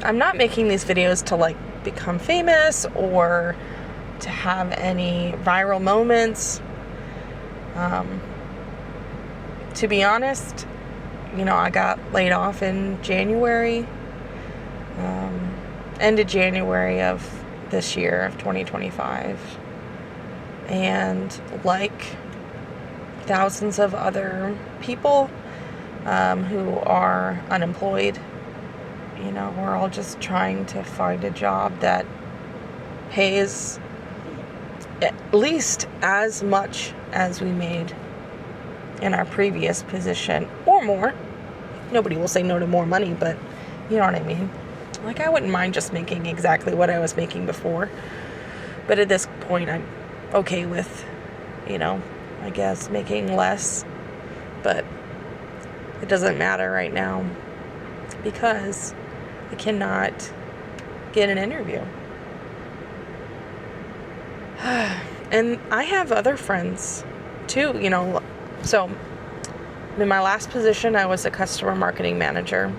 I'm not making these videos to like become famous or to have any viral moments. To be honest, I got laid off in January, end of January of this year, of 2025. And like thousands of other people who are unemployed, we're all just trying to find a job that pays at least as much as we made in our previous position or more. Nobody will say no to more money, but you know what I mean. Like, I wouldn't mind just making exactly what I was making before. But at this point, I'm okay with, I guess making less. But it doesn't matter right now because I cannot get an interview. And I have other friends too, So in my last position, I was a customer marketing manager.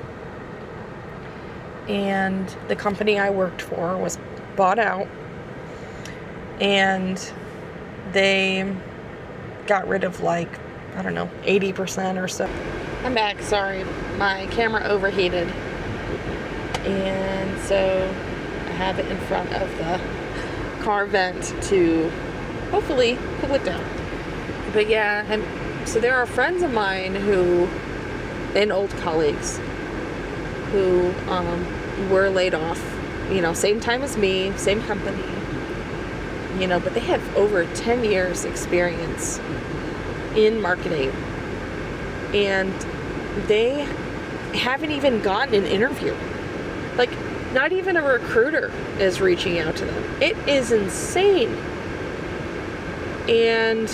And the company I worked for was bought out. And they got rid of 80% or so. I'm back, sorry. My camera overheated. And so I have it in front of the car vent to hopefully cool it down. But yeah, so there are friends of mine and old colleagues who were laid off, same time as me, same company, but they have over 10 years experience in marketing, and they haven't even gotten an interview. Not even a recruiter is reaching out to them. It is insane. And,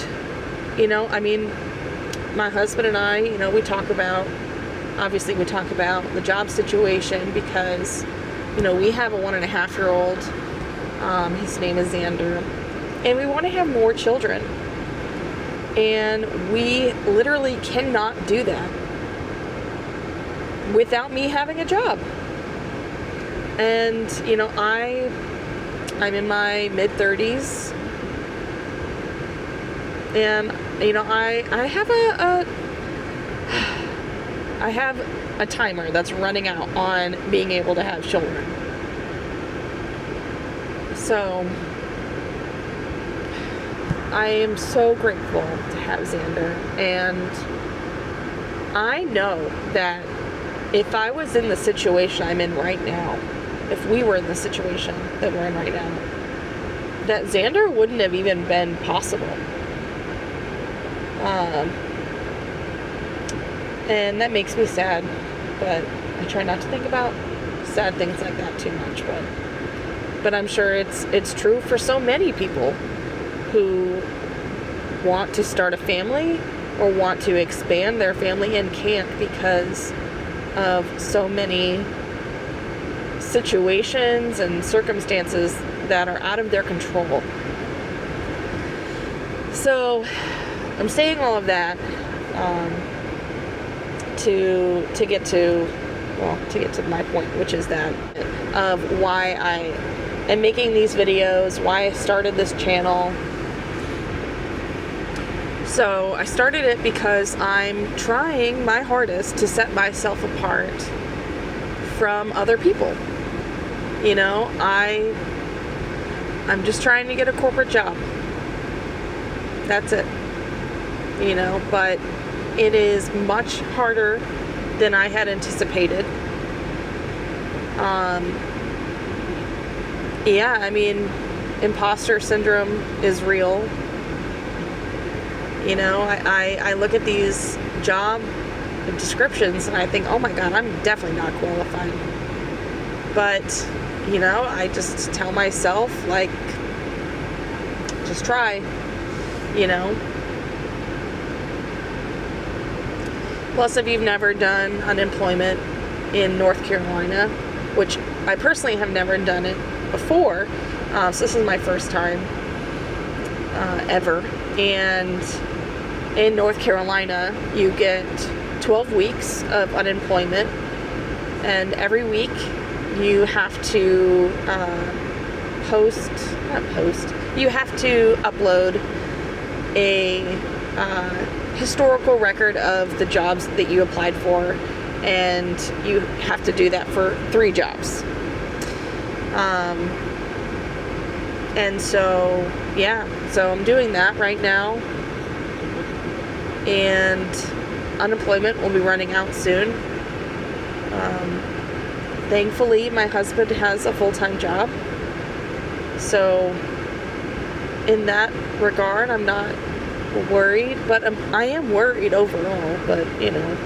my husband and I, we talk about the job situation because, we have a 1.5-year-old. His name is Xander. And we want to have more children. And we literally cannot do that without me having a job. And, I'm in my mid-30s. And, I have a timer that's running out on being able to have children. So I am so grateful to have Xander. And I know that if I was in the situation I'm in right now, if we were in the situation that we're in right now, that Xander wouldn't have even been possible. And that makes me sad, but I try not to think about sad things like that too much. But I'm sure it's true for so many people who want to start a family or want to expand their family and can't because of so many situations and circumstances that are out of their control. So I'm saying all of that to get to my point, which is that of why I am making these videos, why I started this channel. So I started it because I'm trying my hardest to set myself apart from other people. I'm just trying to get a corporate job. That's it. But it is much harder than I had anticipated. Imposter syndrome is real. I look at these job descriptions and I think, oh my God, I'm definitely not qualified. But, I just tell myself, just try, Plus, if you've never done unemployment in North Carolina, which I personally have never done it before, so this is my first time ever. And in North Carolina, you get 12 weeks of unemployment, and every week you have to you have to upload a historical record of the jobs that you applied for, and you have to do that for 3 jobs. And so, yeah, so I'm doing that right now, and unemployment will be running out soon. Thankfully, my husband has a full-time job, so in that regard, I'm not worried, but I am worried overall, but, you know.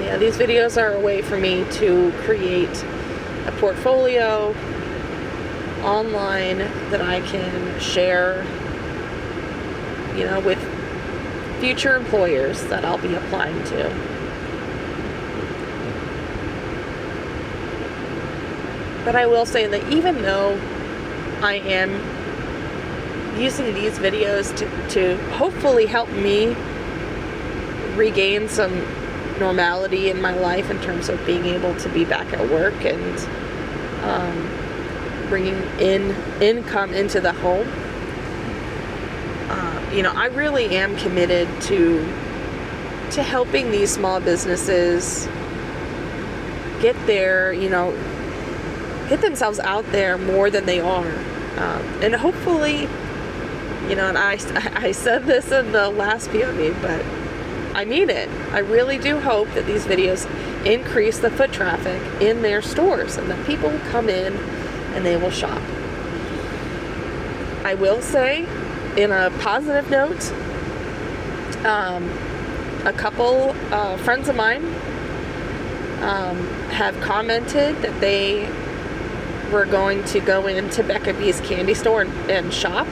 Yeah, these videos are a way for me to create a portfolio online that I can share, you know, with future employers that I'll be applying to. But I will say that even though I am using these videos to hopefully help me regain some normality in my life in terms of being able to be back at work and bringing in income into the home, you know, I really am committed to helping these small businesses get their, you know, get themselves out there more than they are. And hopefully, you know, and I said this in the last POV, but I mean it. I really do hope that these videos increase the foot traffic in their stores and that people will come in and they will shop. I will say, in a positive note, a couple friends of mine have commented that they were going to go into Becca B's candy store and shop,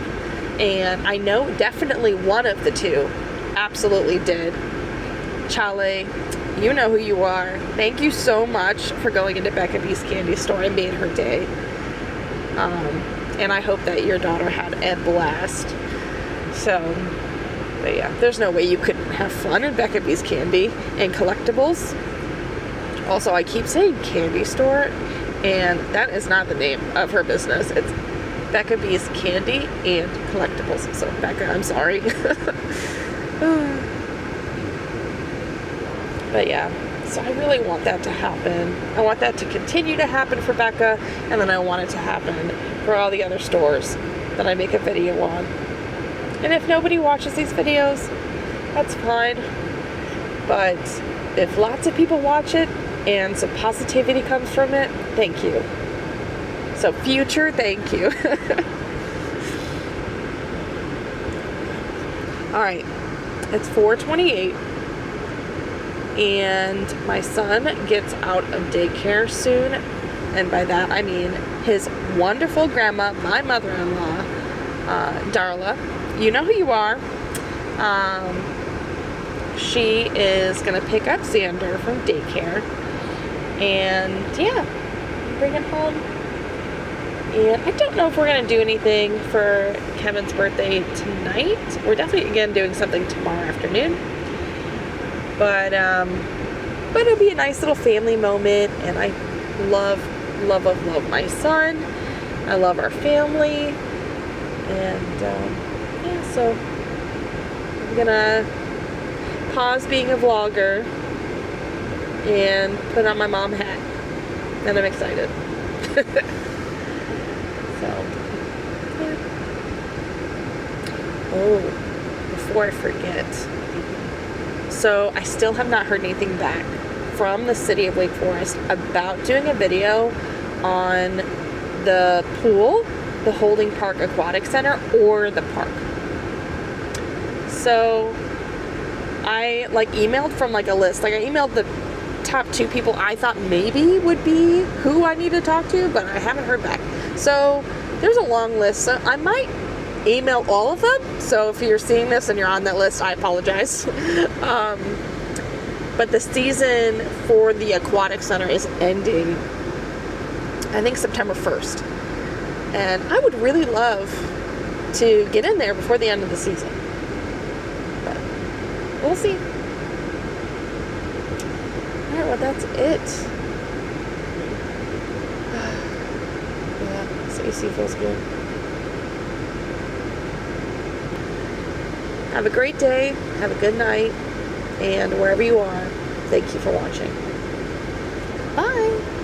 and I know definitely one of the two absolutely did. Chale, you know who you are. Thank you so much for going into Becca B's candy store. It made her day. And I hope that your daughter had a blast. So, but yeah, there's no way you couldn't have fun in Becca B's candy and collectibles. Also, I keep saying candy store, and that is not the name of her business. It's Becca B's Candy and Collectibles. So, Becca, I'm sorry. But yeah, so I really want that to happen. I want that to continue to happen for Becca, and then I want it to happen for all the other stores that I make a video on. And if nobody watches these videos, that's fine. But if lots of people watch it and some positivity comes from it, thank you. So future, thank you. All right, it's 4:28. And my son gets out of daycare soon, and by that I mean his wonderful grandma, my mother-in-law, Darla. You know who you are. She is gonna pick up Xander from daycare, and yeah, bring him home. And I don't know if we're gonna do anything for Kevin's birthday tonight. We're definitely again doing something tomorrow afternoon. But it'll be a nice little family moment, and I love my son. I love our family, and yeah, so I'm gonna pause being a vlogger and put on my mom hat, and I'm excited. So, yeah. Oh, before I forget. So I still have not heard anything back from the city of Wake Forest about doing a video on the pool, the Holding Park Aquatic Center, or the park. So I emailed from a list. I emailed the top 2 people I thought maybe would be who I need to talk to, but I haven't heard back. So there's a long list. So I might email all of them. So if you're seeing this and you're on that list, I apologize. But the season for the aquatic center is ending, I think, September 1st. And I would really love to get in there before the end of the season. But we'll see. Alright, well, that's it. Yeah, this AC feels good. Have a great day. Have a good night. And wherever you are, thank you for watching. Bye.